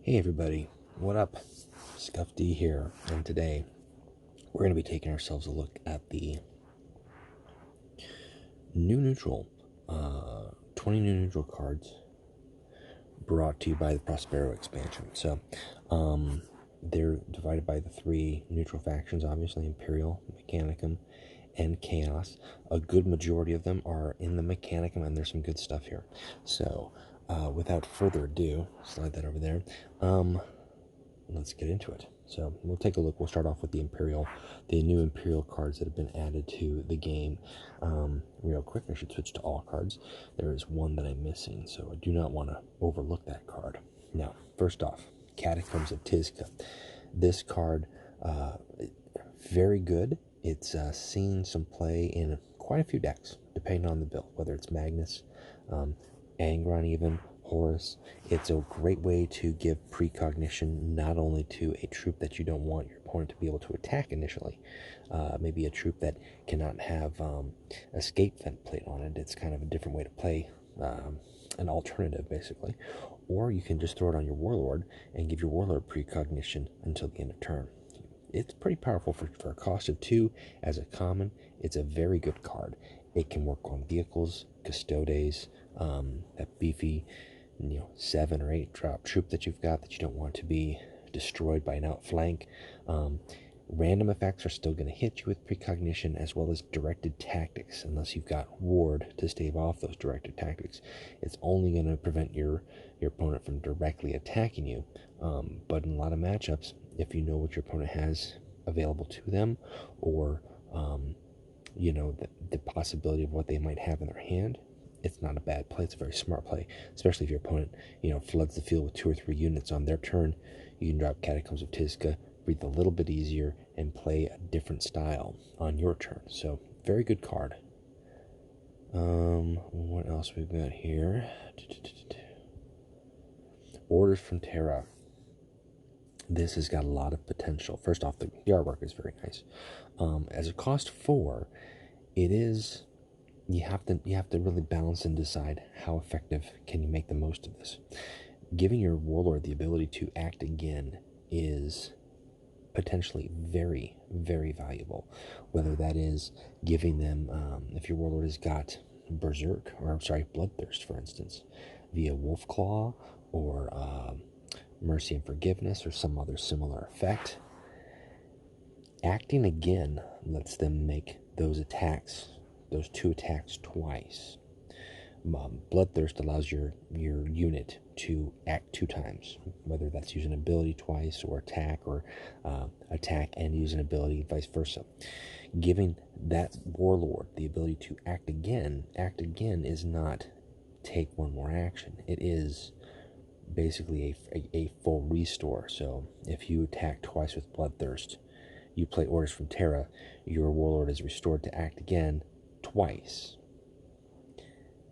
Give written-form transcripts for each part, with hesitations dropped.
Hey everybody, what up? Scuff D here, and today we're going to be taking ourselves a look at the new neutral, 20 new neutral cards brought to you by the Prospero expansion. So, they're divided by the three neutral factions, obviously, Imperial, Mechanicum, and Chaos. A good majority of them are in the Mechanicum, and there's some good stuff here. So, without further ado, slide that over there. Let's get into it. So we'll take a look. We'll start off with the new Imperial cards that have been added to the game. Real quick, I should switch to all cards. There is one that I'm missing, so I do not want to overlook that card. Now, first off, Catacombs of Tisk. This card, very good. It's seen some play in quite a few decks, depending on the build, whether it's Magnus, Angron even, Horus. It's a great way to give precognition not only to a troop that you don't want your opponent to be able to attack initially, maybe a troop that cannot have escape vent plate on it. It's kind of a different way to play, an alternative basically. Or you can just throw it on your warlord and give your warlord precognition until the end of turn. It's pretty powerful for a cost of 2 as a common. It's a very good card. It can work on vehicles, custodes, that beefy 7 or 8 drop troop that you've got that you don't want to be destroyed by an outflank. Random effects are still going to hit you with precognition, as well as directed tactics, unless you've got ward to stave off those directed tactics. It's only going to prevent your opponent from directly attacking you, but in a lot of matchups, if you know what your opponent has available to them, or the possibility of what they might have in their hand, it's not a bad play. It's a very smart play, especially if your opponent, floods the field with 2 or 3 units on their turn. You can drop Catacombs of Tisk, breathe a little bit easier, and play a different style on your turn. So, very good card. What else we've got here? Orders from Terra. This has got a lot of potential. First off, the artwork is very nice. As a cost 4, it is... You have to really balance and decide how effective can you make the most of this. Giving your warlord the ability to act again is potentially very, very valuable. Whether that is giving them, if your warlord has got Bloodthirst, for instance, via Wolfclaw or Mercy and Forgiveness or some other similar effect. Acting again lets them make those 2 attacks twice. Bloodthirst allows your unit to act 2 times, whether that's use an ability twice or attack and use an ability, vice versa. Giving that warlord the ability to act again is not take 1 more action. It is basically a full restore. So if you attack twice with Bloodthirst, you play Orders from Terra, your warlord is restored to act again twice.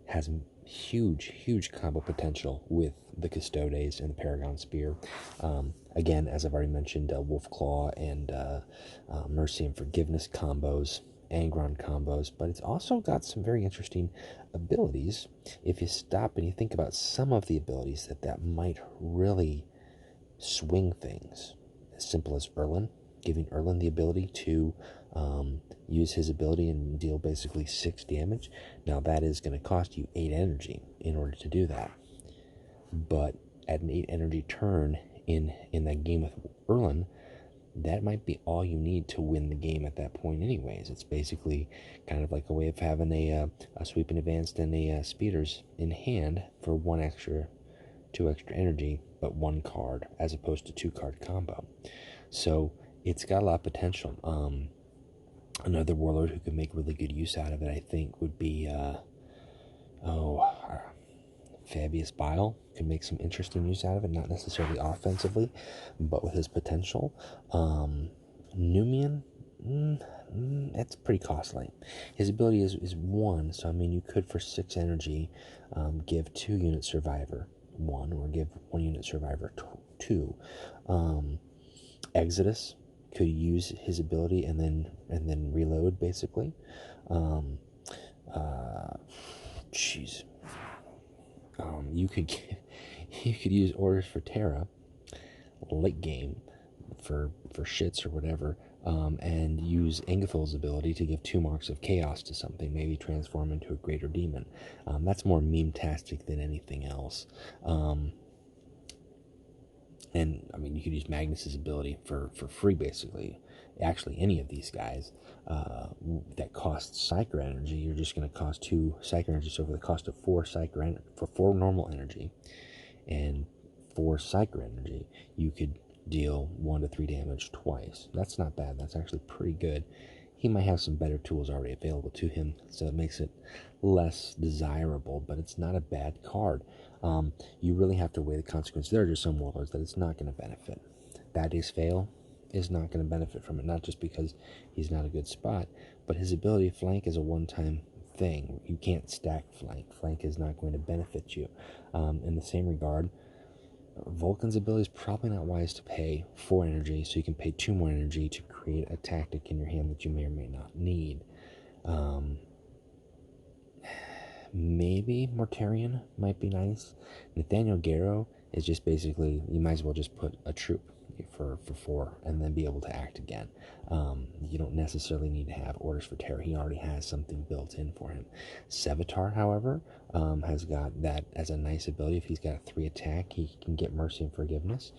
Has huge combo potential with the Custodes and the Paragon Spear. Again, as I've already mentioned, Wolfclaw and Mercy and Forgiveness combos, Angron combos, but it's also got some very interesting abilities. If you stop and you think about some of the abilities that might really swing things, as simple as Erlen, giving Erlen the ability to use his ability and deal basically 6 damage. Now that is going to cost you 8 energy in order to do that. But at an 8 energy turn in that game with Erlen, that might be all you need to win the game at that point anyways. It's basically kind of like a way of having a sweeping advanced and a speeders in hand for 2 extra energy, but 1 card as opposed to 2 card combo. So it's got a lot of potential. Another warlord who could make really good use out of it, I think, would be Fabius Bile. Could make some interesting use out of it, not necessarily offensively, but with his potential. Numian, that's pretty costly. His ability is 1, so I mean you could for 6 energy give 2 unit survivor 1, or give 1 unit survivor 2. Exodus could use his ability and then reload basically. You could use Orders for Terra late game for shits or whatever, and use Ingefil's ability to give 2 marks of chaos to something, maybe transform into a greater demon. That's more meme-tastic than anything else. And I mean, you could use Magnus's ability for free, basically. Actually, any of these guys that cost Psyker energy, you're just going to cost 2 Psyker energy. So for the cost of 4 Psyker for 4 normal energy and 4 Psyker energy, you could deal 1 to 3 damage twice. That's not bad. That's actually pretty good. He might have some better tools already available to him, so it makes it less desirable, but it's not a bad card. You really have to weigh the consequences. There are just some warlords that it's not going to benefit. Bad Days Fail is not going to benefit from it, not just because he's not a good spot, but his ability to flank is a one-time thing. You can't stack flank. Flank is not going to benefit you. In the same regard, Vulcan's ability is probably not wise to pay 4 energy, so you can pay 2 more energy to create a tactic in your hand that you may or may not need. Maybe Mortarion might be nice. Nathaniel Garrow is just basically, you might as well just put a troop for 4 and then be able to act again. You don't necessarily need to have orders for Terra. He already has something built in for him. Sevatar, however, has got that as a nice ability. If he's got a 3 attack, he can get Mercy and Forgiveness,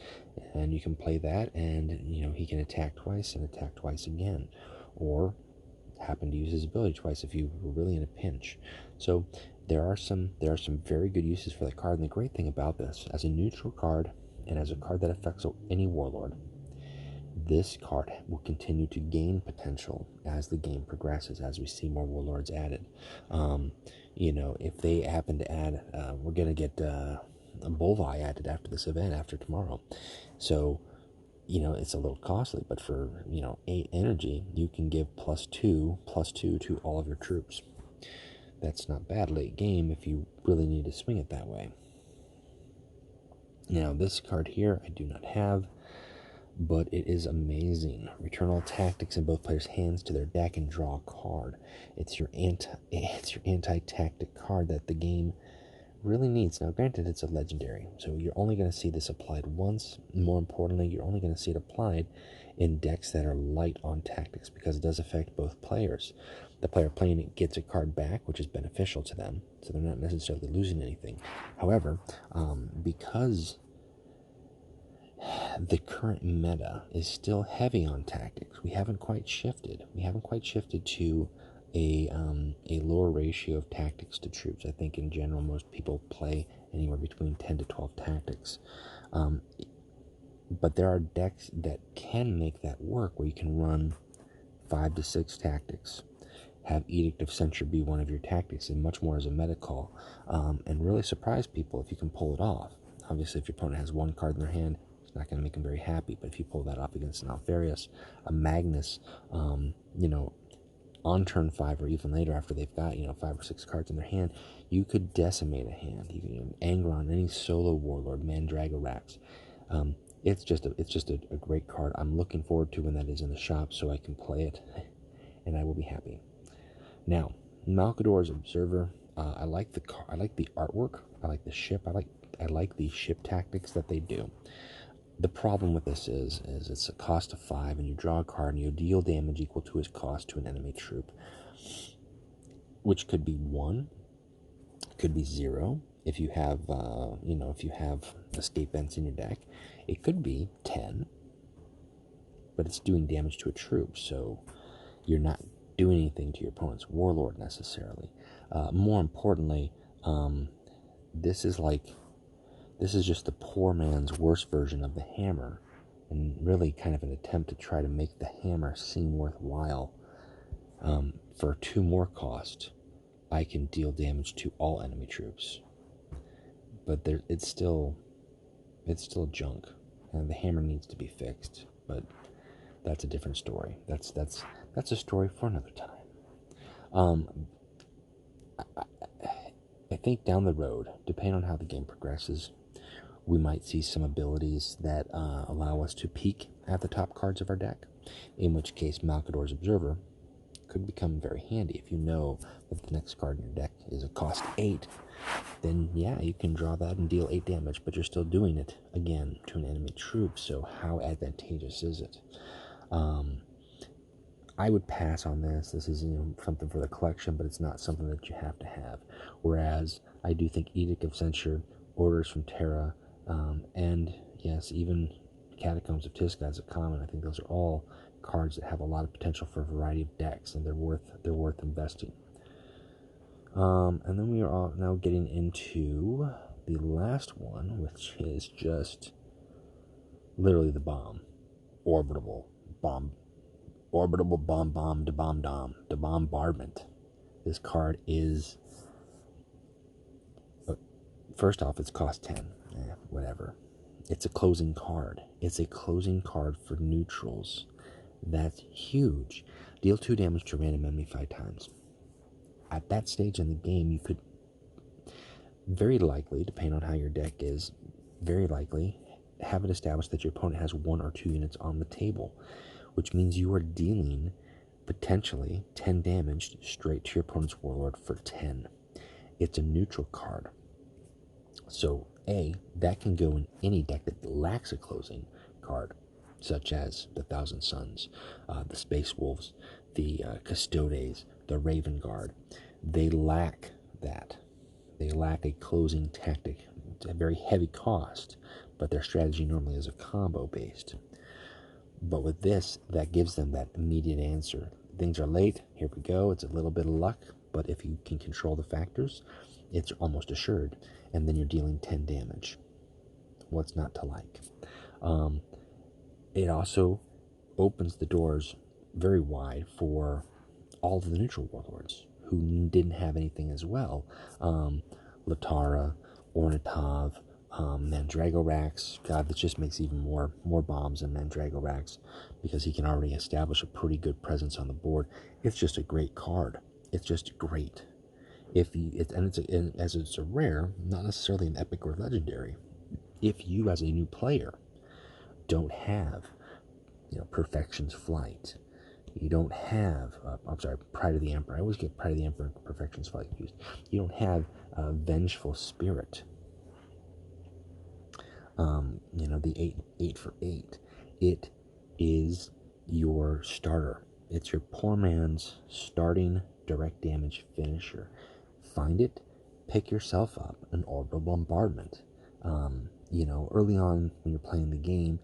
and you can play that, and he can attack twice and attack twice again, or happen to use his ability twice if you were really in a pinch. So there are some very good uses for that card. And the great thing about this, as a neutral card and as a card that affects any warlord, this card will continue to gain potential as the game progresses, as we see more warlords added. If they happen to add, we're going to get a Bolvi added after this event, after tomorrow. So, it's a little costly, but for, 8 energy, you can give +2 to all of your troops. That's not bad late game if you really need to swing it that way. Now, this card here I do not have, but it is amazing. Maternal Tactics in both players' hands to their deck and draw a card. It's your anti-tactic card that the game really needs. Now, granted, it's a legendary, so you're only going to see this applied once. More importantly, you're only going to see it applied in decks that are light on tactics, because it does affect both players. The player playing it gets a card back, which is beneficial to them, so they're not necessarily losing anything. However, because the current meta is still heavy on tactics, we haven't quite shifted. We haven't quite shifted to a lower ratio of tactics to troops. I think in general most people play anywhere between 10 to 12 tactics. But there are decks that can make that work, where you can run 5 to 6 tactics, have Edict of Censure be one of your tactics, and much more as a meta call, and really surprise people if you can pull it off. Obviously, if your opponent has 1 card in their hand, it's not going to make them very happy, but if you pull that off against an Alfarius, a Magnus, on turn 5 or even later, after they've got 5 or 6 cards in their hand, you could decimate a hand. You can anger on any solo warlord, Mandragorax. It's just a great card. I'm looking forward to when that is in the shop so I can play it, and I will be happy. Now, Malkador's Observer. I like the artwork. I like the ship. I like the ship tactics that they do. The problem with this is it's a cost of 5, and you draw a card and you deal damage equal to its cost to an enemy troop, which could be 1, could be 0 if you have escape vents in your deck. It could be 10, but it's doing damage to a troop, so you're not doing anything to your opponent's warlord necessarily. More importantly, this is just the poor man's worst version of the hammer, and really kind of an attempt to try to make the hammer seem worthwhile. For 2 more cost, I can deal damage to all enemy troops, but it's still junk, and the hammer needs to be fixed. But that's a different story. That's a story for another time. I think down the road, depending on how the game progresses, we might see some abilities that allow us to peek at the top cards of our deck, in which case Malkador's Observer could become very handy if you know that the next card in your deck is a cost 8, then yeah, you can draw that and deal 8 damage, but you're still doing it, again, to an enemy troop, so how advantageous is it? I would pass on this. This is, something for the collection, but it's not something that you have to have. Whereas I do think Edict of Censure, Orders from Terra, and yes, even Catacombs of Tisk as a common, I think those are all cards that have a lot of potential for a variety of decks, and they're worth investing. And then we are all now getting into the last one, which is just literally the bomb. Orbital bomb the bombardment. This card is, first off, it's cost 10. Whatever. It's a closing card. It's a closing card for neutrals. That's huge. Deal 2 damage to random enemy 5 times. At that stage in the game, you could very likely, depending on how your deck is, very likely have it established that your opponent has 1 or 2 units on the table, which means you are dealing potentially 10 damage straight to your opponent's warlord for 10. It's a neutral card. So, that can go in any deck that lacks a closing card, such as the Thousand Suns, the Space Wolves, the Custodes, the Raven Guard. They lack that. They lack a closing tactic. It's a very heavy cost, but their strategy normally is a combo based. But with this, that gives them that immediate answer. Things are late, here we go, it's a little bit of luck, but if you can control the factors, it's almost assured. And then you're dealing 10 damage. What's not to like? It also opens the doors very wide for all of the neutral warlords who didn't have anything as well. Latara, Ornitov, Mandragorax. God, this just makes even more bombs than Mandragorax because he can already establish a pretty good presence on the board. It's just a great card. It's just great. As it's a rare, not necessarily an epic or legendary. If you, as a new player, don't have, Perfection's Flight, you don't have, Pride of the Emperor. I always get Pride of the Emperor and Perfection's Flight confused. You don't have Vengeful Spirit. The 8 for 8. It is your starter. It's your poor man's starting direct damage finisher. Find it, pick yourself up an Orbital Bombardment. Early on when you're playing the game,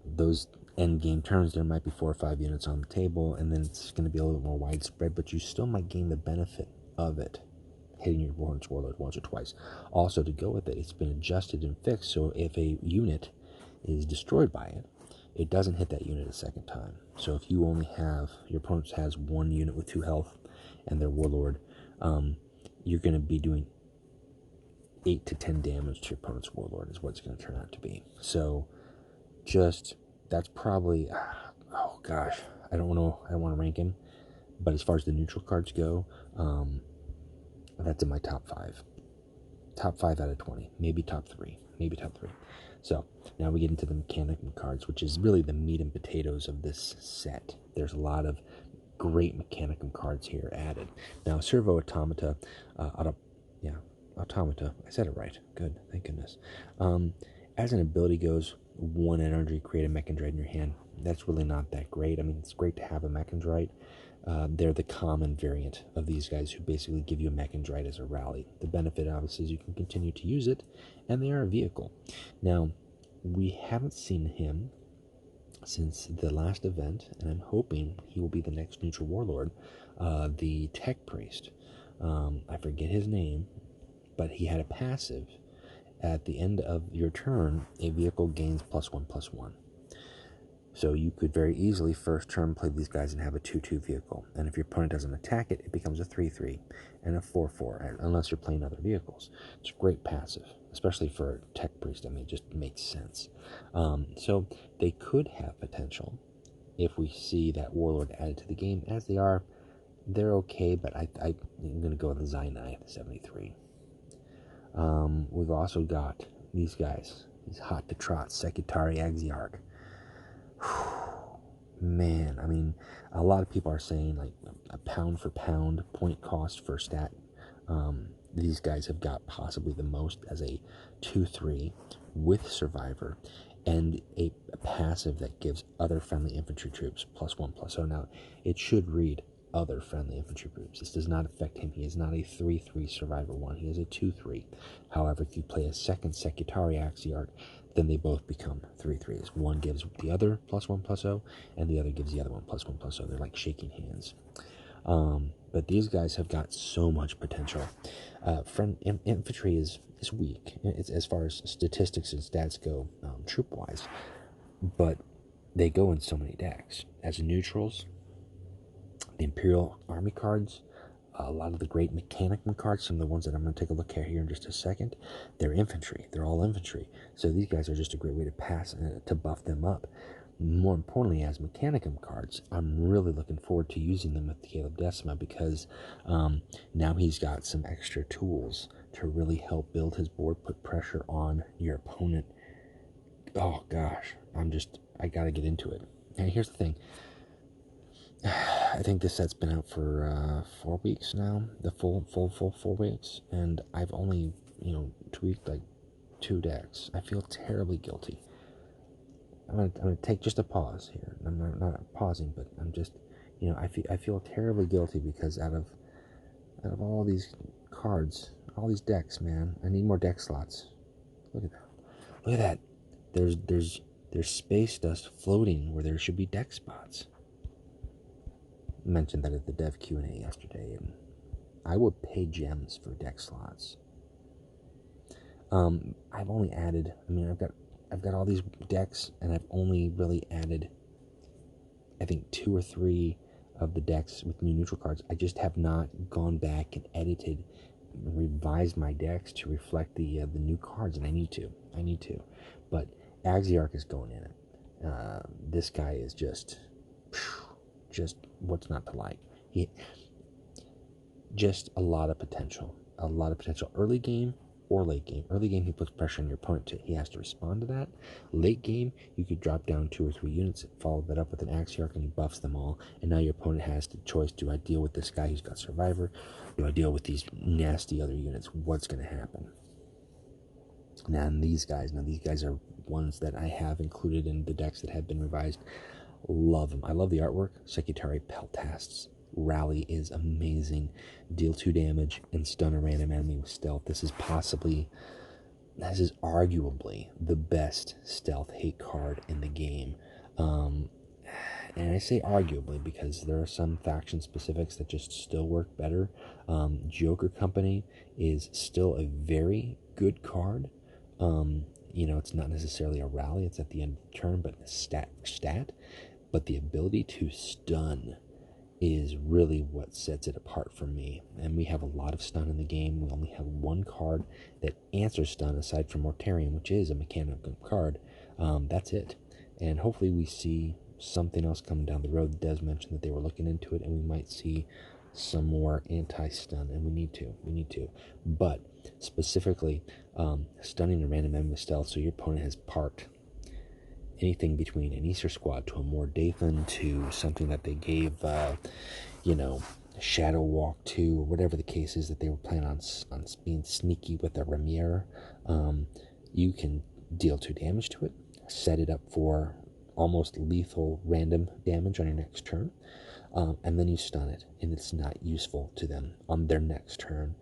those end game turns, there might be 4 or 5 units on the table, and then it's going to be a little more widespread, but you still might gain the benefit of it, hitting your opponent's warlord once or twice. Also, to go with it, it's been adjusted and fixed, so if a unit is destroyed by it, it doesn't hit that unit a second time. So if you only have, your opponent has 1 unit with 2 health and their warlord, you're going to be doing 8 to 10 damage to your opponent's warlord is what it's going to turn out to be. So that's probably, oh gosh, I don't want to rank him, but as far as the neutral cards go, that's in my top 5. Top 5 out of 20, maybe top 3. So now we get into the Mechanicum cards, which is really the meat and potatoes of this set. There's a lot of great Mechanicum cards here added. Now, Servo Automata, Automata, I said it right. Good, thank goodness. As an ability goes, 1 energy, create a Mechandrite in your hand. That's really not that great. I mean, it's great to have a Mechandrite. They're the common variant of these guys who basically give you a Mechandrite as a rally. The benefit, obviously, is you can continue to use it, and they are a vehicle. Now, we haven't seen him since the last event, and I'm hoping he will be the next neutral warlord, the Tech Priest. I forget his name, but he had a passive. At the end of your turn, a vehicle gains +1/+1. So you could very easily first turn play these guys and have a 2/2 vehicle. And if your opponent doesn't attack it, it becomes a 3/3 and a 4/4, unless you're playing other vehicles. It's a great passive, especially for a Tech Priest. I mean, it just makes sense. So they could have potential if we see that Warlord added to the game. As they are, they're okay, but I'm going to go with the Zainai 73. We've also got these guys, these hot to trot, Secretary Axiarch. Man, I mean, a lot of people are saying like a pound for pound point cost for stat these guys have got possibly the most as a 2/3 with Survivor, and a passive that gives other friendly infantry troops +1/+0. Now, it should read other friendly infantry troops. This does not affect him. He is not a 3/3 Survivor 1. He is a 2/3. However, if you play a second Secretary Axiarch, then they both become 3/3s. One gives the other +1/+0, and the other gives the other one +1/+0. They're like shaking hands. But these guys have got so much potential. Infantry is weak. It's, as far as statistics and stats go, troop-wise. But they go in so many decks. As neutrals, the Imperial Army cards, a lot of the great Mechanicum cards, some of the ones that I'm going to take a look at here in just a second, they're infantry. They're all infantry. So these guys are just a great way to pass, to buff them up. More importantly, as Mechanicum cards, I'm really looking forward to using them with Caleb Decima, because now he's got some extra tools to really help build his board, put pressure on your opponent. Oh gosh, I gotta get into it. And here's the thing. I think this set's been out for 4 weeks now, the full 4 weeks, and I've only, tweaked like 2 decks. I feel terribly guilty. I'm gonna take just a pause here. I'm not pausing, but I'm just, I feel terribly guilty, because out of all these cards, all these decks, man, I need more deck slots. Look at that. Look at that. There's space dust floating where there should be deck spots. I mentioned that at the Dev Q&A yesterday, and I would pay gems for deck slots. I've only added, I've got all these decks, and I've only really added, I think, 2 or 3 of the decks with new neutral cards. I just have not gone back and edited, revised my decks to reflect the new cards, and I need to. But Axiarch is going in it. This guy is just what's not to like. He just a lot of potential. Early game or late game. Early game, he puts pressure on your opponent. He has to respond to that. Late game, you could drop down 2 or 3 units, follow that up with an Axiarch, and he buffs them all. And now your opponent has the choice: do I deal with this guy who's got Survivor? Do I deal with these nasty other units? What's going to happen? Now these guys are ones that I have included in the decks that have been revised. Love them. I love the artwork. Secretary Peltast's rally is amazing. Deal 2 damage and stun a random enemy with stealth. This is arguably the best stealth hate card in the game. And I say arguably because there are some faction specifics that just still work better. Joker Company is still a very good card. It's not necessarily a rally. It's at the end of the turn, but a stat. But the ability to stun is really what sets it apart for me. And we have a lot of stun in the game. We only have 1 card that answers stun aside from Mortarion, which is a mechanical card. That's it. And hopefully we see something else coming down the road. Des mentioned that they were looking into it, and we might see some more anti-stun, and we need to. But specifically, stunning a random enemy with stealth, so your opponent has parked anything between an Easter Squad to a Mordathan to something that they gave, Shadow Walk to, or whatever the case is that they were planning on being sneaky with a Ramier. You can deal 2 damage to it, set it up for almost lethal random damage on your next turn, and then you stun it, and it's not useful to them on their next turn.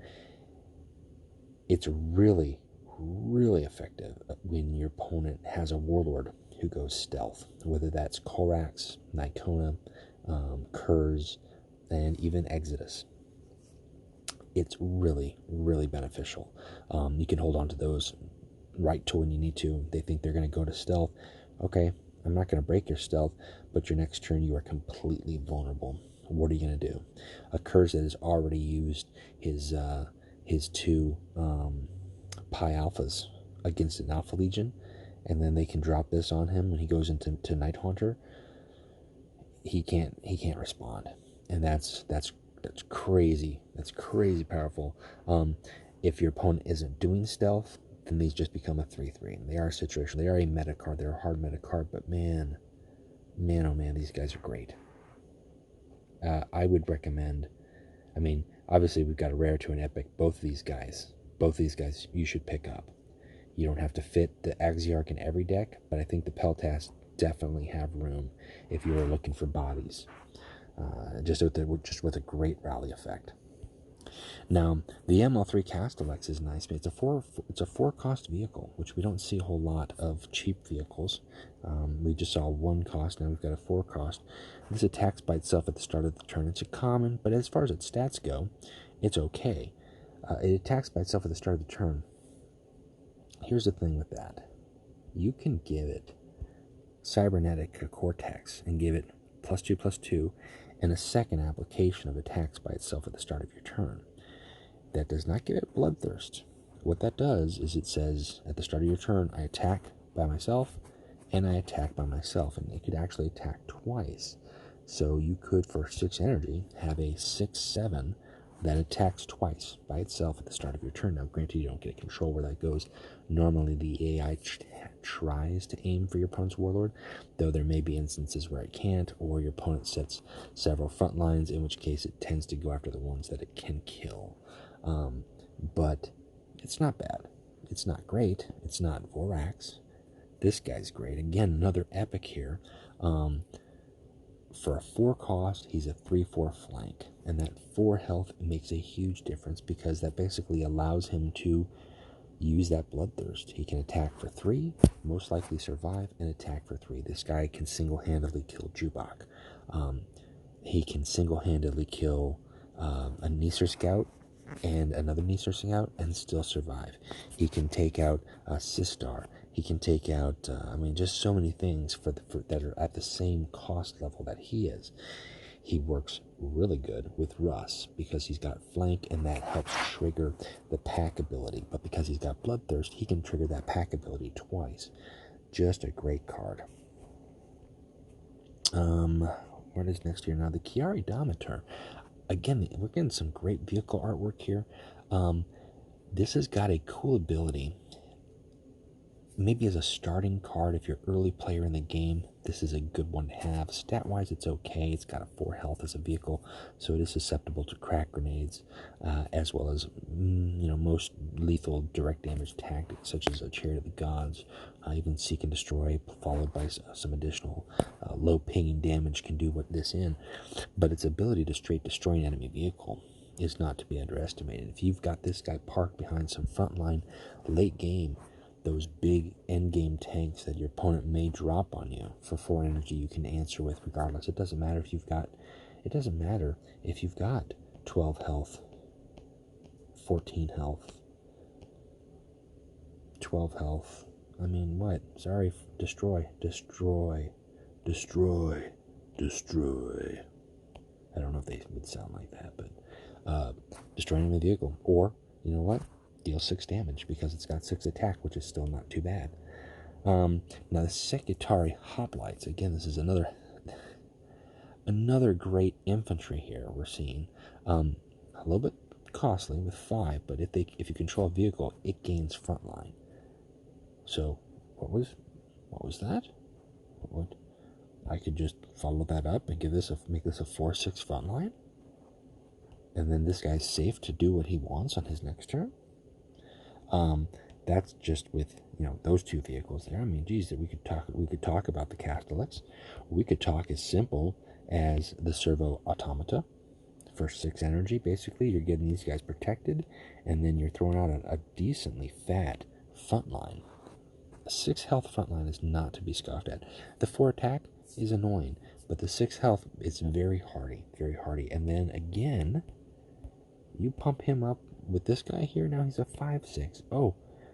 It's really, really effective when your opponent has a Warlord who goes stealth, whether that's Korax, Nikona, Kurz, and even Exodus. It's really, really beneficial. You can hold on to those right to when you need to. They think they're going to go to stealth. Okay, I'm not going to break your stealth, but your next turn you are completely vulnerable. What are you going to do? A Kurz that has already used his 2 Pi Alphas against an Alpha Legion, and then they can drop this on him when he goes into Night Haunter. He can't respond, and that's crazy. That's crazy powerful. If your opponent isn't doing stealth, then these just become a 3/3. They are situational. They are a meta card. They're a hard meta card, but man, oh man, these guys are great. I would recommend. Obviously, we've got a rare to an epic. Both these guys you should pick up. You don't have to fit the Axiarch in every deck, but I think the Peltas definitely have room if you were looking for bodies. Just with a great rally effect. Now, the ML3 Castille X is nice, but it's a 4-cost vehicle, which we don't see a whole lot of cheap vehicles. We just saw 1 cost, now we've got a 4 cost. This attacks by itself at the start of the turn. It's a common, but as far as its stats go, it's okay. It attacks by itself at the start of the turn. Here's the thing with that. You can give it Cybernetic Cortex and give it +2/+2 and a second application of attacks by itself at the start of your turn. That does not give it Bloodthirst. What that does is it says at the start of your turn, I attack by myself and I attack by myself, and it could actually attack twice. So you could, for 6 energy, have a 6/7 that attacks twice by itself at the start of your turn. Now, granted, you don't get control where that goes. Normally, the AI tries to aim for your opponent's warlord, though there may be instances where it can't, or your opponent sets several front lines, in which case it tends to go after the ones that it can kill. But it's not bad. It's not great. It's not Voltar Acts. This guy's great. Again, another epic here. For a 4 cost, he's a 3/4 flank, and that 4 health makes a huge difference because that basically allows him to use that Bloodthirst. He can attack for 3, most likely survive, and attack for 3. This guy can single-handedly kill Jubak. He can single-handedly kill a Nisr Scout and another Nisr Scout and still survive. He can take out Sistar. He can take out, just so many things that are at the same cost level that he is. He works really good with Russ because he's got flank, and that helps trigger the pack ability. But because he's got Bloodthirst, he can trigger that pack ability twice. Just a great card. What is next here? Now, the Chiari Domitor. Again, we're getting some great vehicle artwork here. This has got a cool ability. Maybe as a starting card, if you're an early player in the game, this is a good one to have. Stat-wise, it's okay. It's got a 4 health as a vehicle, so it is susceptible to crack grenades, as well as most lethal direct damage tactics, such as a Chariot of the Gods, even Seek and Destroy, followed by some additional low pinging damage can do what this in. But its ability to straight destroy an enemy vehicle is not to be underestimated. If you've got this guy parked behind some frontline late game, those big endgame tanks that your opponent may drop on you for 4 energy, you can answer with regardless. It doesn't matter if you've got 12 health, 14 health, 12 health. Sorry, destroy. I don't know if they would sound like that, but destroy an enemy vehicle. Or, you know what? Deal 6 damage because it's got 6 attack, which is still not too bad. Now, the Sekitari Hoplites. Again, this is another great infantry here we're seeing. A little bit costly with 5, but if you control a vehicle, it gains frontline. So, what was that? I could just follow that up and make this a 4/6 frontline, and then this guy's safe to do what he wants on his next turn. That's just with those 2 vehicles there. Geez, we could talk about the Castille X. We could talk as simple as the Servo Automata for 6 energy. Basically, you're getting these guys protected, and then you're throwing out a decently fat frontline. A 6 health frontline is not to be scoffed at. The 4 attack is annoying, but the 6 health is very hardy, very hardy. And then again, you pump him up with this guy here. Now he's a 5/6. Oh,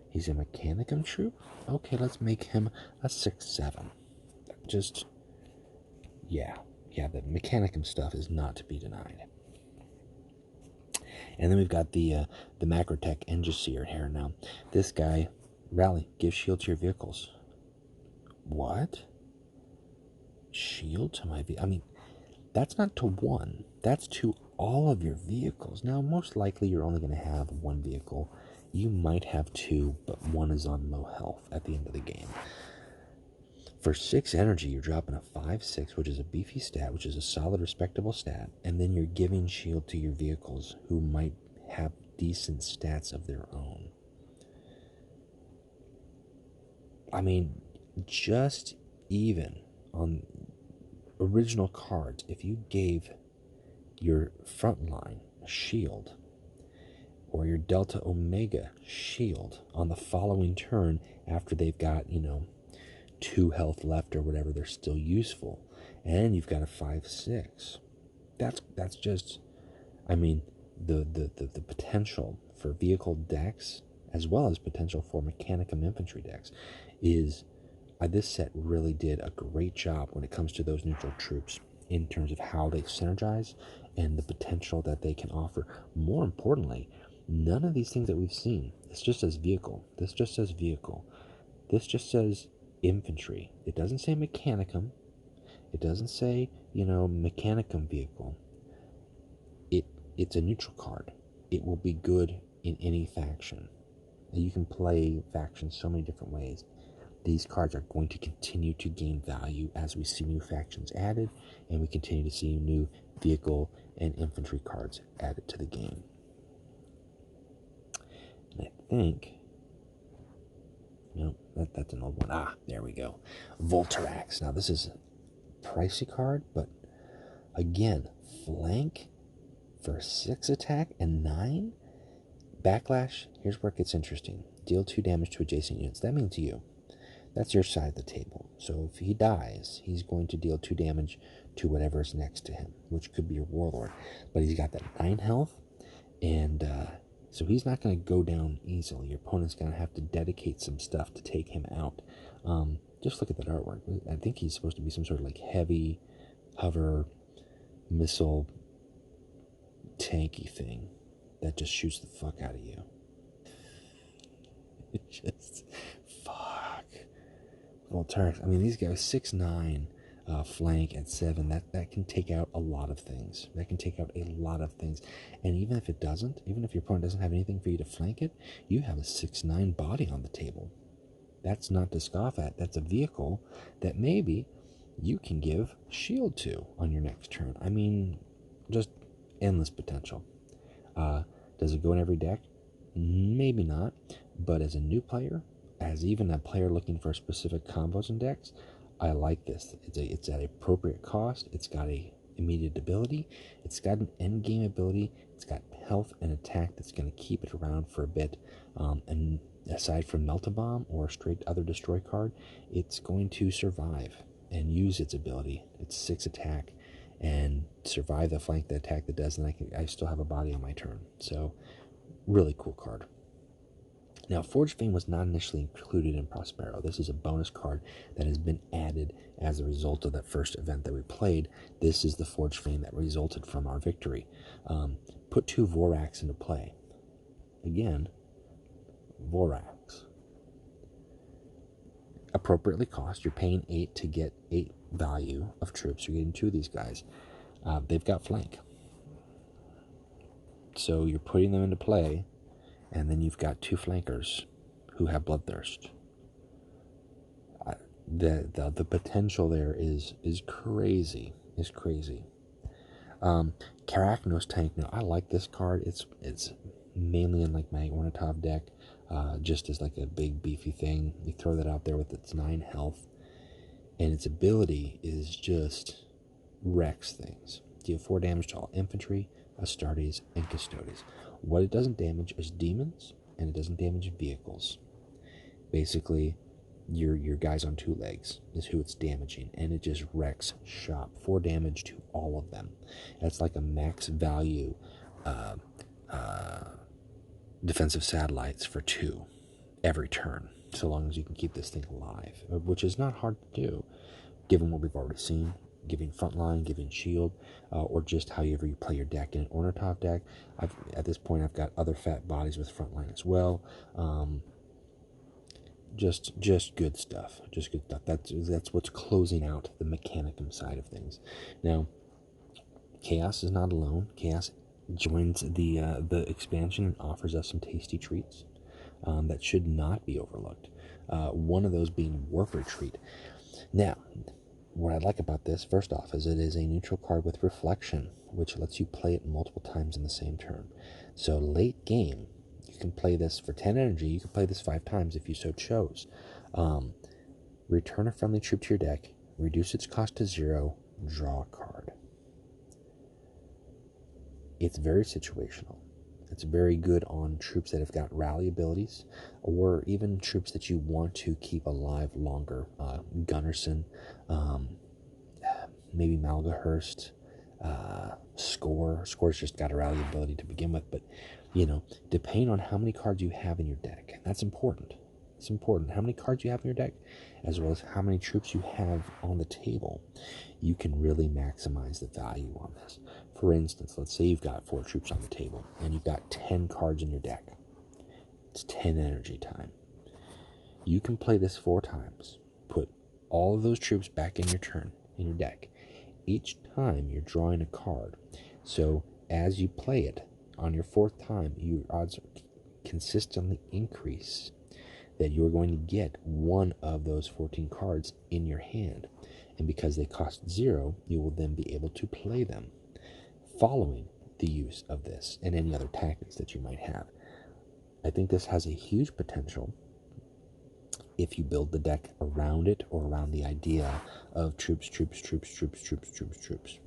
he's a Mechanicum troop? Okay, let's make him a 6/7. The Mechanicum stuff is not to be denied. And then we've got the Macrotech Engiseer here. Now, this guy, rally, give shield to your vehicles. What? Shield to my vehicle? That's not to 1. That's to all of your vehicles. Now, most likely you're only going to have 1 vehicle. You might have 2, but 1 is on low health at the end of the game. For 6 energy, you're dropping a 5/6, which is a beefy stat, which is a solid, respectable stat, and then you're giving shield to your vehicles who might have decent stats of their own. I mean, just even on original cards, if you gave your front line a shield or your Delta Omega shield on the following turn after they've got, 2 health left or whatever, they're still useful, and you've got a 5/6. That's just, I mean, the potential for vehicle decks as well as potential for Mechanicum infantry decks is, this set really did a great job when it comes to those neutral troops in terms of how they synergize and the potential that they can offer. More importantly, none of these things that we've seen, this just says vehicle. This just says vehicle. This just says infantry. It doesn't say Mechanicum. It doesn't say, Mechanicum vehicle. It's a neutral card. It will be good in any faction. And you can play factions so many different ways. These cards are going to continue to gain value as we see new factions added, and we continue to see new vehicle and infantry cards added to the game. And I think, that's an old one. There we go. Voltar Acts. Now this is a pricey card, but again, flank for 6 attack and 9 backlash. Here's where it gets interesting. Deal 2 damage to adjacent units. That means you. That's your side of the table. So if he dies, he's going to deal 2 damage to whatever is next to him, which could be your warlord. But he's got that 9 health, and so he's not going to go down easily. Your opponent's going to have to dedicate some stuff to take him out. Just look at that artwork. I think he's supposed to be some sort of like heavy hover missile tanky thing that just shoots the fuck out of you. Just fuck. Voltar. I mean, these guys 6'9", flank at 7. That can take out a lot of things. That can take out a lot of things. And even if it doesn't, even if your opponent doesn't have anything for you to flank it, you have a 6'9" body on the table. That's not to scoff at. That's a vehicle that maybe you can give shield to on your next turn. I mean, just endless potential. Does it go in every deck? Maybe not. But as a new player, as even a player looking for specific combos and decks, I like this. It's at appropriate cost. It's got a immediate ability. It's got an end game ability. It's got health and attack that's going to keep it around for a bit. And aside from Melt a Bomb or a straight other destroy card, it's going to survive and use its ability. It's 6 attack and survive the flank, the attack that does, and I still have a body on my turn. So, really cool card. Now, Forged Fame was not initially included in Prospero. This is a bonus card that has been added as a result of that first event that we played. This is the Forged Fame that resulted from our victory. Put 2 Vorax into play. Again, Vorax. Appropriately cost. You're paying 8 to get 8 value of troops. You're getting 2 of these guys. They've got flank. So you're putting them into play, and then you've got 2 flankers who have Bloodthirst. The potential there is crazy. Is crazy. Karaknos Tank. Now, I like this card. It's mainly in like my Ornitov deck, just as like a big beefy thing. You throw that out there with its 9 health, and its ability is just wrecks things. Deal 4 damage to all infantry, Astartes, and Custodes. What it doesn't damage is demons, and it doesn't damage vehicles. Basically, your guys on 2 legs is who it's damaging, and it just wrecks shop. 4 damage to all of them. That's like a max value defensive satellites for 2 every turn, so long as you can keep this thing alive, which is not hard to do, given what we've already seen. Giving frontline, giving shield, or just however you play your deck. In an Ornitov deck, at this point I've got other fat bodies with frontline as well. Just good stuff. Just good stuff. That's what's closing out the Mechanicum side of things. Now, Chaos is not alone. Chaos joins the expansion and offers us some tasty treats that should not be overlooked. One of those being Warp Retreat. Now, what I like about this, first off, is it is a neutral card with reflection, which lets you play it multiple times in the same turn. So late game, you can play this for 10 energy. You can play this 5 times if you so chose. Return a friendly troop to your deck, reduce its cost to 0, draw a card. It's very situational. It's very good on troops that have got rally abilities, or even troops that you want to keep alive longer. Gunnarsson, maybe Malgahurst, Score's just got a rally ability to begin with, but depending on how many cards you have in your deck, that's important. It's important how many cards you have in your deck, as well as how many troops you have on the table. You can really maximize the value on this. For instance, let's say you've got 4 troops on the table and you've got 10 cards in your deck. It's 10 energy time. You can play this 4 times. Put all of those troops back in your turn, in your deck. Each time you're drawing a card. So as you play it, on your 4th time, your odds consistently increase that you're going to get one of those 14 cards in your hand. And because they cost 0, you will then be able to play them following the use of this and any other tactics that you might have. I think this has a huge potential if you build the deck around it, or around the idea of troops,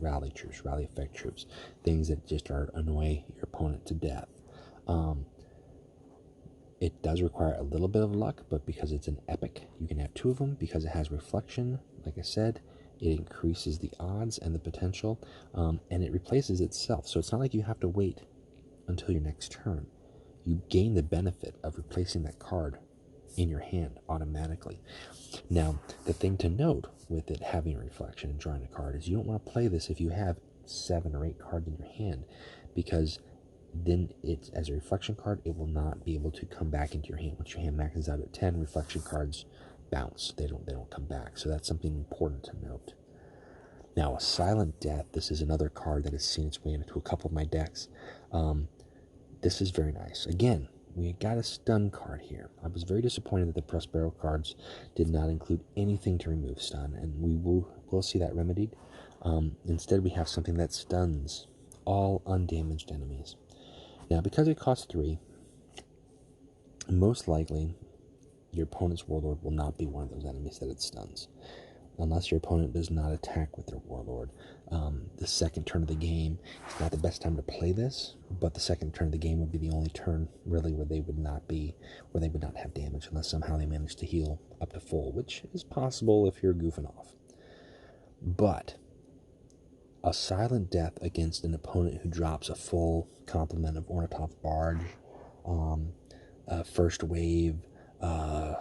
rally troops, rally effect troops, things that just annoy your opponent to death. It does require a little bit of luck, but because it's an epic, you can have 2 of them. Because it has reflection, like I said, it increases the odds and the potential, and it replaces itself. So it's not like you have to wait until your next turn. You gain the benefit of replacing that card in your hand automatically. Now, the thing to note with it having a reflection and drawing a card is you don't want to play this if you have 7 or 8 cards in your hand, because then it's, as a reflection card, it will not be able to come back into your hand. Once your hand maxes out at 10, reflection cards bounce. They don't come back. So that's something important to note. Now, a Silent Death. This is another card that has seen its way into a couple of my decks. This is very nice. Again, we got a stun card here. I was very disappointed that the Prospero cards did not include anything to remove stun, and we'll see that remedied. Instead, we have something that stuns all undamaged enemies. Now, because it costs 3, most likely your opponent's Warlord will not be one of those enemies that it stuns, unless your opponent does not attack with their Warlord. The second turn of the game is not the best time to play this, but the second turn of the game would be the only turn really where they would not have damage, unless somehow they manage to heal up to full, which is possible if you're goofing off. But a Silent Death against an opponent who drops a full complement of Ornithop's Barge, first wave, a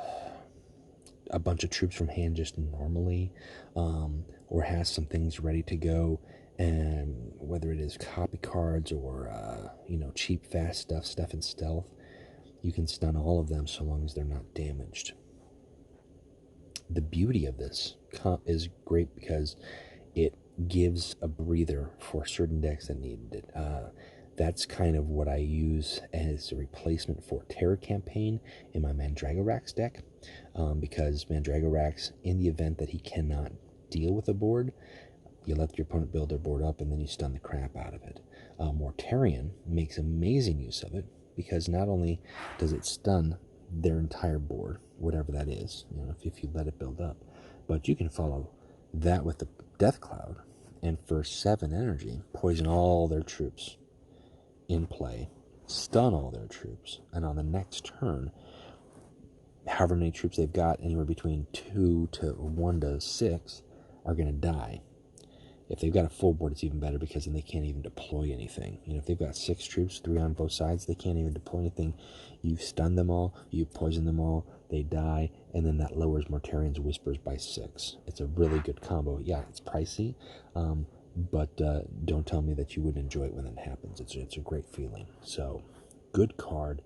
bunch of troops from hand just normally, or has some things ready to go, and whether it is copy cards or cheap fast stuff in stealth, you can stun all of them so long as they're not damaged. The beauty of this is great because it gives a breather for certain decks that needed it. That's kind of what I use as a replacement for Terra campaign in my Mandragorax deck, because Mandragorax, in the event that he cannot deal with a board, you let your opponent build their board up and then you stun the crap out of it. Mortarion makes amazing use of it, because not only does it stun their entire board, whatever that is, if you let it build up, but you can follow that with the Death Cloud, and for 7 energy, poison all their troops in play, stun all their troops, and on the next turn, however many troops they've got, anywhere between 2 to 1 to 6, are going to die. If they've got a full board, it's even better, because then they can't even deploy anything. If they've got 6 troops, 3 on both sides, they can't even deploy anything. You've stunned them all, you've poisoned them all, they die, and then that lowers Mortarion's Whispers by 6. It's a really good combo. Yeah, it's pricey, but don't tell me that you wouldn't enjoy it when it happens. It's a great feeling. So, good card,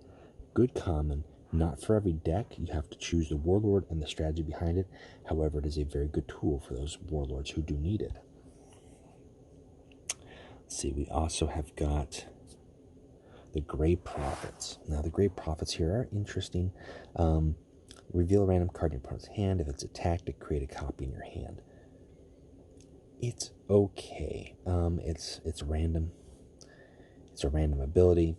good common. Not for every deck. You have to choose the Warlord and the strategy behind it. However, it is a very good tool for those Warlords who do need it. Let's see, we also have got the Grey Prophets. Now, the Grey Prophets here are interesting. Reveal a random card in your opponent's hand. If it's a tactic, create a copy in your hand. It's okay. It's random. It's a random ability.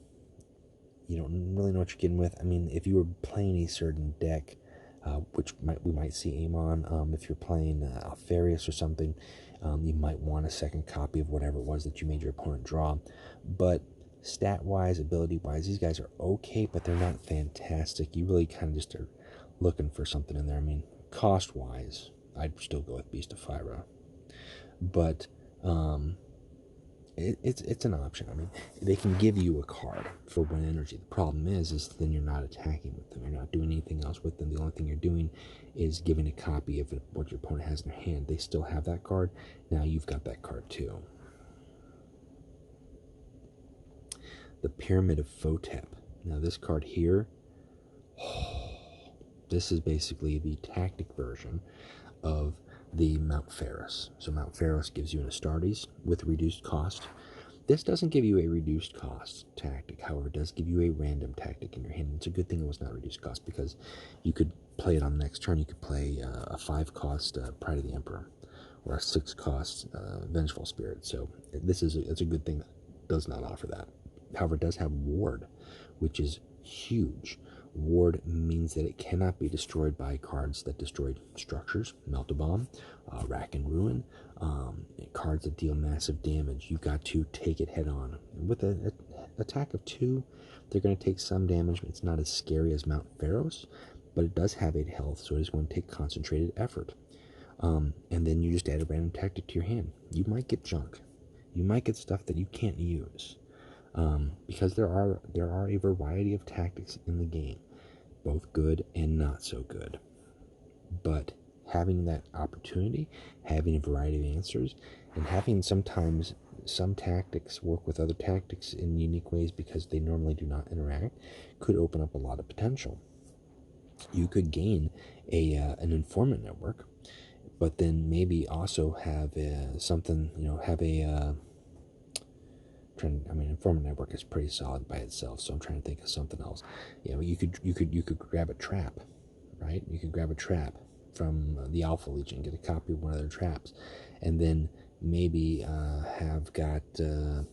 You don't really know what you're getting with. I mean, if you were playing a certain deck, which we might see aim on, if you're playing Alfarius or something, you might want a second copy of whatever it was that you made your opponent draw. But stat-wise, ability-wise, these guys are okay, but they're not fantastic. You really kind of just are looking for something in there. I mean, cost-wise, I'd still go with Beast of Fyra. But it's an option. I mean, they can give you a card for 1 energy. The problem is then you're not attacking with them. You're not doing anything else with them. The only thing you're doing is giving a copy of what your opponent has in their hand. They still have that card. Now you've got that card too. The Pyramid of Photep. Now this card here, this is basically the tactic version of the Mount Pharos. So Mount Pharos gives you an Astartes with reduced cost. This doesn't give you a reduced cost tactic, however, it does give you a random tactic in your hand. It's a good thing it was not reduced cost, because you could play it on the next turn. You could play a 5 cost Pride of the Emperor, or a 6 cost Vengeful Spirit. So it's a good thing that does not offer that. However, it does have Ward, which is huge. Ward means that it cannot be destroyed by cards that destroy structures, Melt a Bomb, Rack and Ruin, cards that deal massive damage. You've got to take it head on. With an attack of 2, they're going to take some damage. It's not as scary as Mount Pharos, but it does have 8 health, so it is going to take concentrated effort. And then you just add a random tactic to your hand. You might get junk. You might get stuff that you can't use. Because there are a variety of tactics in the game, both good and not so good. But having that opportunity, having a variety of answers, and having sometimes some tactics work with other tactics in unique ways because they normally do not interact, could open up a lot of potential. You could gain an informant network, but then maybe also have informant network is pretty solid by itself, so I'm trying to think of something else. You could grab a trap, right? You could grab a trap from the Alpha Legion, get a copy of one of their traps, and then maybe have got I'm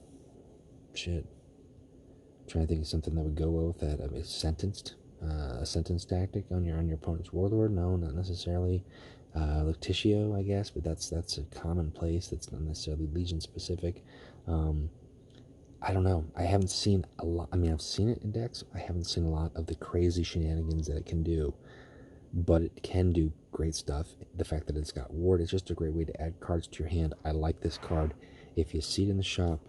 trying to think of something that would go well with that. I mean, a sentence tactic on your opponent's warlord. No, not necessarily. Lactitio, I guess, but that's a commonplace. That's not necessarily Legion specific. I don't know. I haven't seen a lot. I mean, I've seen it in decks. I haven't seen a lot of the crazy shenanigans that it can do, but it can do great stuff. The fact that it's got Ward is just a great way to add cards to your hand. I like this card. If you see it in the shop,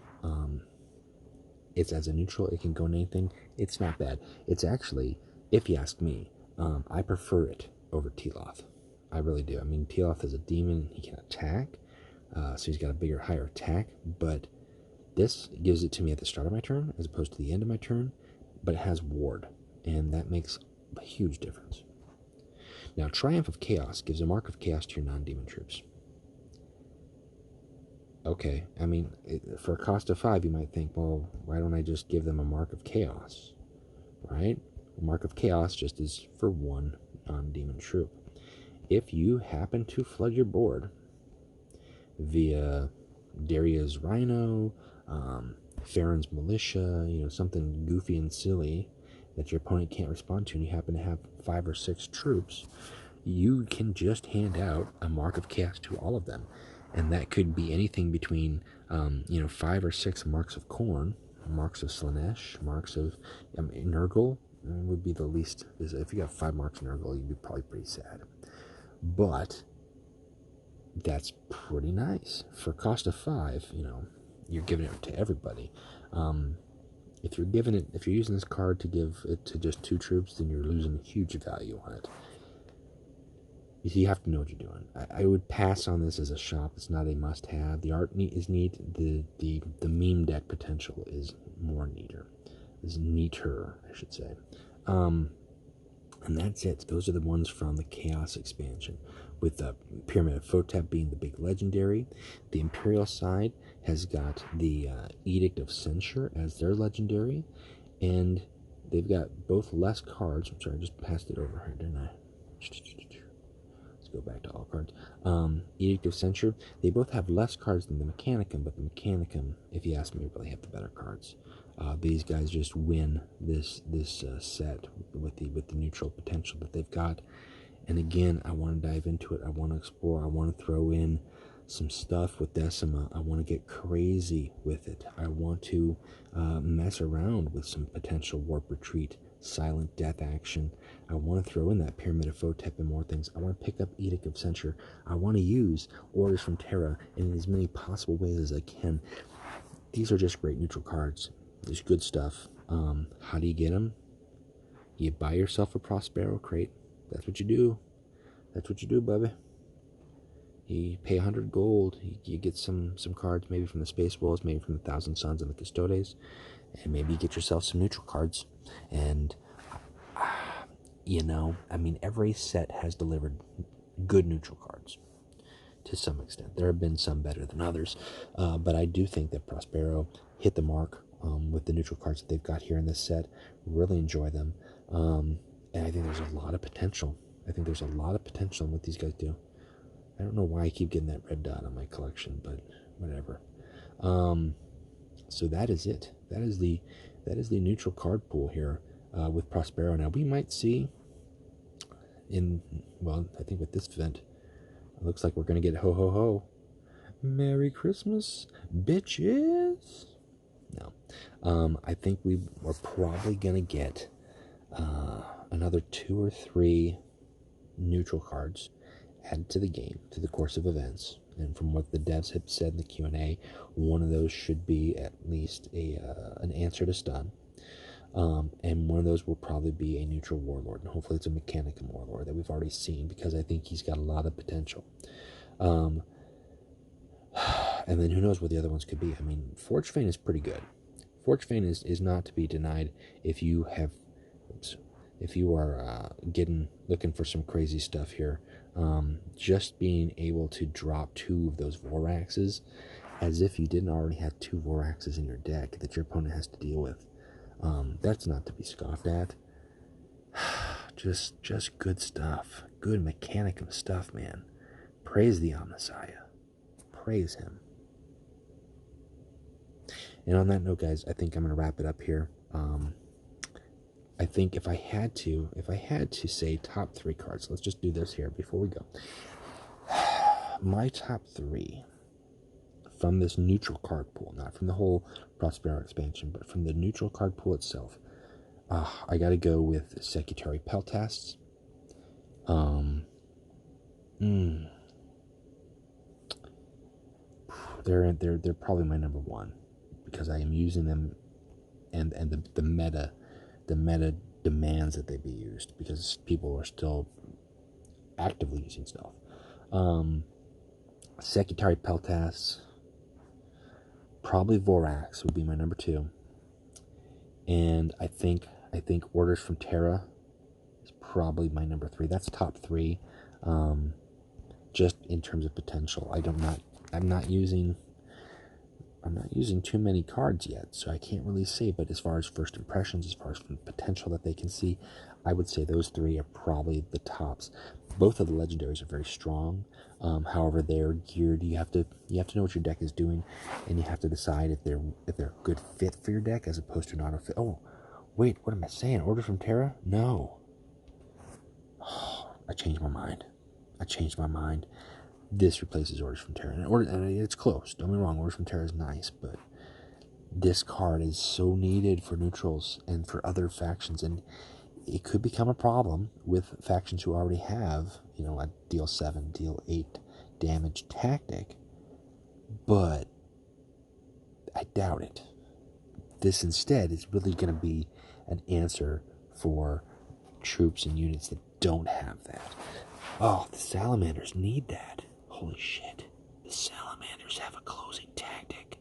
it's as a neutral. It can go in anything. It's not bad. It's actually, if you ask me, I prefer it over Teloth. I really do. I mean, Teloth is a demon. He can attack, so he's got a higher attack, but this gives it to me at the start of my turn as opposed to the end of my turn, but it has Ward, and that makes a huge difference. Now, Triumph of Chaos gives a Mark of Chaos to your non-demon troops. Okay, I mean, for a cost of 5, you might think, well, why don't I just give them a Mark of Chaos, right? A Mark of Chaos just is for 1 non-demon troop. If you happen to flood your board via Darias Rhino, Farron's Militia, something goofy and silly that your opponent can't respond to, and you happen to have 5 or 6 troops, you can just hand out a Mark of Chaos to all of them. And that could be anything between, 5 or 6 marks of Khorne, marks of Slaanesh, marks of Nurgle would be the least. If you got 5 marks of Nurgle, you'd be probably pretty sad. But that's pretty nice. For a cost of 5, you're giving it to everybody. If you're using this card to give it to just 2 troops, then you're losing huge value on it. You have to know what you're doing. I would pass on this as a shop. It's not a must-have. The art is neat. The meme deck potential is neater, I should say. And that's it. Those are the ones from the Chaos expansion, with the Pyramid of Photep being the big legendary. The Imperial side has got the Edict of Censure as their legendary, and they've got both less cards. I'm sorry, I just passed it over here, didn't I? Let's go back to all cards. Edict of Censure. They both have less cards than the Mechanicum, but the Mechanicum, if you ask me, really have the better cards. These guys just win this set with the neutral potential that they've got. And again, I want to dive into it. I want to explore. I want to throw in some stuff with Decima. I want to get crazy with it. I want to mess around with some potential Warp Retreat, Silent Death action. I want to throw in that Pyramid of Photep and more things. I want to pick up Edict of Censure. I want to use Orders from Terra in as many possible ways as I can. These are just great neutral cards. There's good stuff. How do you get them? You buy yourself a Prospero crate. That's what you do. That's what you do, baby. You pay 100 gold. You get some cards, maybe from the Space Wolves, maybe from the Thousand Suns and the Custodes, and maybe you get yourself some neutral cards. And you know, I mean, every set has delivered good neutral cards to some extent. There have been some better than others, but I do think that Prospero hit the mark with the neutral cards that they've got here in this set. Really enjoy them. And I think there's a lot of potential. I think there's a lot of potential in what these guys do. I don't know why I keep getting that red dot on my collection, but whatever. So that is it. That is the neutral card pool here with Prospero. Now we might see I think with this event, it looks like we're going to get ho ho ho. Merry Christmas, bitches. No. I think we're probably going to get another 2 or 3 neutral cards added to the game through the course of events. And from what the devs have said in the Q&A, one of those should be at least an answer to stun. And one of those will probably be a neutral warlord. And hopefully it's a Mechanicum warlord that we've already seen, because I think he's got a lot of potential. And then who knows what the other ones could be. I mean, Forge Fane is pretty good. Forge Fane is not to be denied if you are looking for some crazy stuff here. Just being able to drop 2 of those Voraxes, as if you didn't already have 2 Voraxes in your deck that your opponent has to deal with. That's not to be scoffed at. Just good stuff. Good Mechanicum stuff, man. Praise the Omnissiah. Praise him. And on that note, guys, I think I'm going to wrap it up here. I think if I had to say top 3 cards, let's just do this here before we go. My top 3 from this neutral card pool, not from the whole Prospero expansion, but from the neutral card pool itself, I got to go with Secretary Peltasts. They're probably my number 1, because I am using them, and the meta demands that they be used, because people are still actively using stealth. Secretary Peltasts, probably Vorax would be my number 2, and I think Orders from Terra is probably my number 3. That's top 3, just in terms of potential. I'm not using too many cards yet, so I can't really say, but as far as first impressions, as far as potential that they can see, I would say those 3 are probably the tops. Both of the legendaries are very strong. However, they're geared. You have to know what your deck is doing, and you have to decide if they're a good fit for your deck as opposed to not a fit. Oh, wait, what am I saying? Order from Terra? No. I changed my mind. This replaces Orders from Terra, and it's close. Don't get me wrong, Orders from Terra is nice, but this card is so needed for neutrals and for other factions, and it could become a problem with factions who already have, a deal 7, deal 8 damage tactic, but I doubt it. This instead is really going to be an answer for troops and units that don't have that. Oh, the Salamanders need that. Holy shit. The Salamanders have a closing tactic.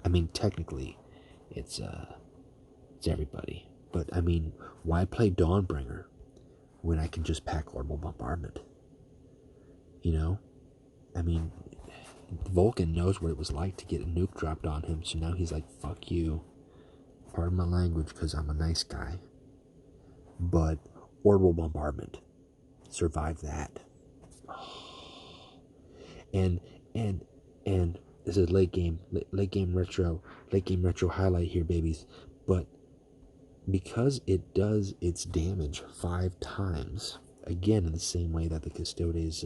I mean, technically, it's everybody. But, I mean, why play Dawnbringer when I can just pack Orbital Bombardment? I mean, Vulcan knows what it was like to get a nuke dropped on him, so now he's like, fuck you. Pardon my language, because I'm a nice guy. But Orbital Bombardment, Survive that. And and and this is late game retro highlight here, babies. But because it does its damage 5 times, again in the same way that the Custodes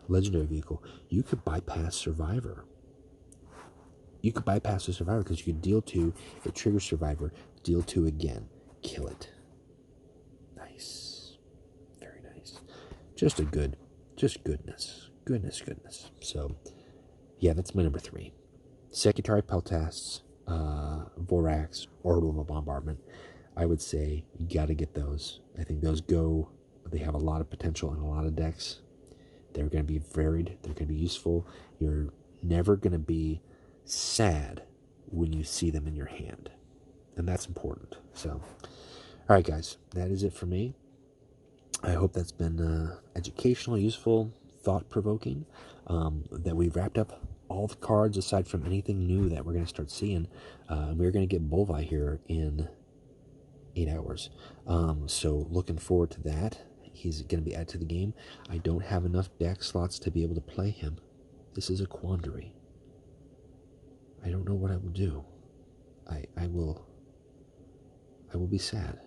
legendary vehicle, you could bypass Survivor. You could bypass the Survivor because you could deal 2, it triggers Survivor, deal 2 again, kill it. Nice. Very nice. Just goodness. So, yeah, that's my number 3. Secretary Peltasts, Voltar Acts, Orbital Bombardment. I would say you got to get those. I think those they have a lot of potential in a lot of decks. They're going to be varied. They're going to be useful. You're never going to be sad when you see them in your hand. And that's important. So, all right, guys, that is it for me. I hope that's been educational, useful, thought-provoking, that we've wrapped up all the cards aside from anything new that we're going to start seeing. We're going to get Bolvi here in 8 hours. So looking forward to that. He's going to be added to the game. I don't have enough deck slots to be able to play him. This is a quandary. I don't know what I will do. I will be sad.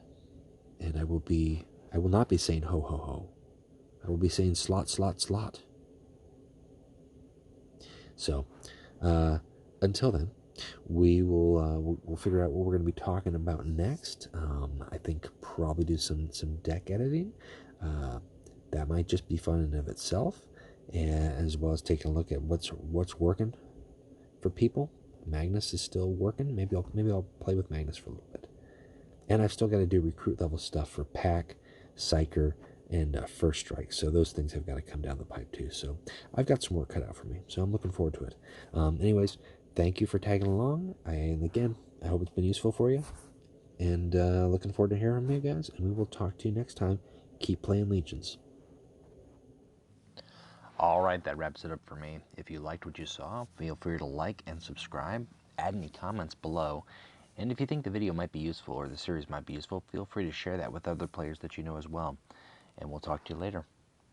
And I will not be saying ho ho ho. I will be saying slot. So, until then, we'll figure out what we're going to be talking about next. I think probably do some deck editing. That might just be fun in and of itself, and as well as taking a look at what's working for people. Magnus is still working. Maybe I'll play with Magnus for a little bit, and I've still got to do recruit level stuff for Pack, Psyker, and First Strike. So those things have got to come down the pipe too. So I've got some work cut out for me. So I'm looking forward to it. Anyways, thank you for tagging along. And again, I hope it's been useful for you. And looking forward to hearing from you guys. And we will talk to you next time. Keep playing Legions. All right, that wraps it up for me. If you liked what you saw, feel free to like and subscribe. Add any comments below. And if you think the video might be useful or the series might be useful, feel free to share that with other players that you know as well. And we'll talk to you later.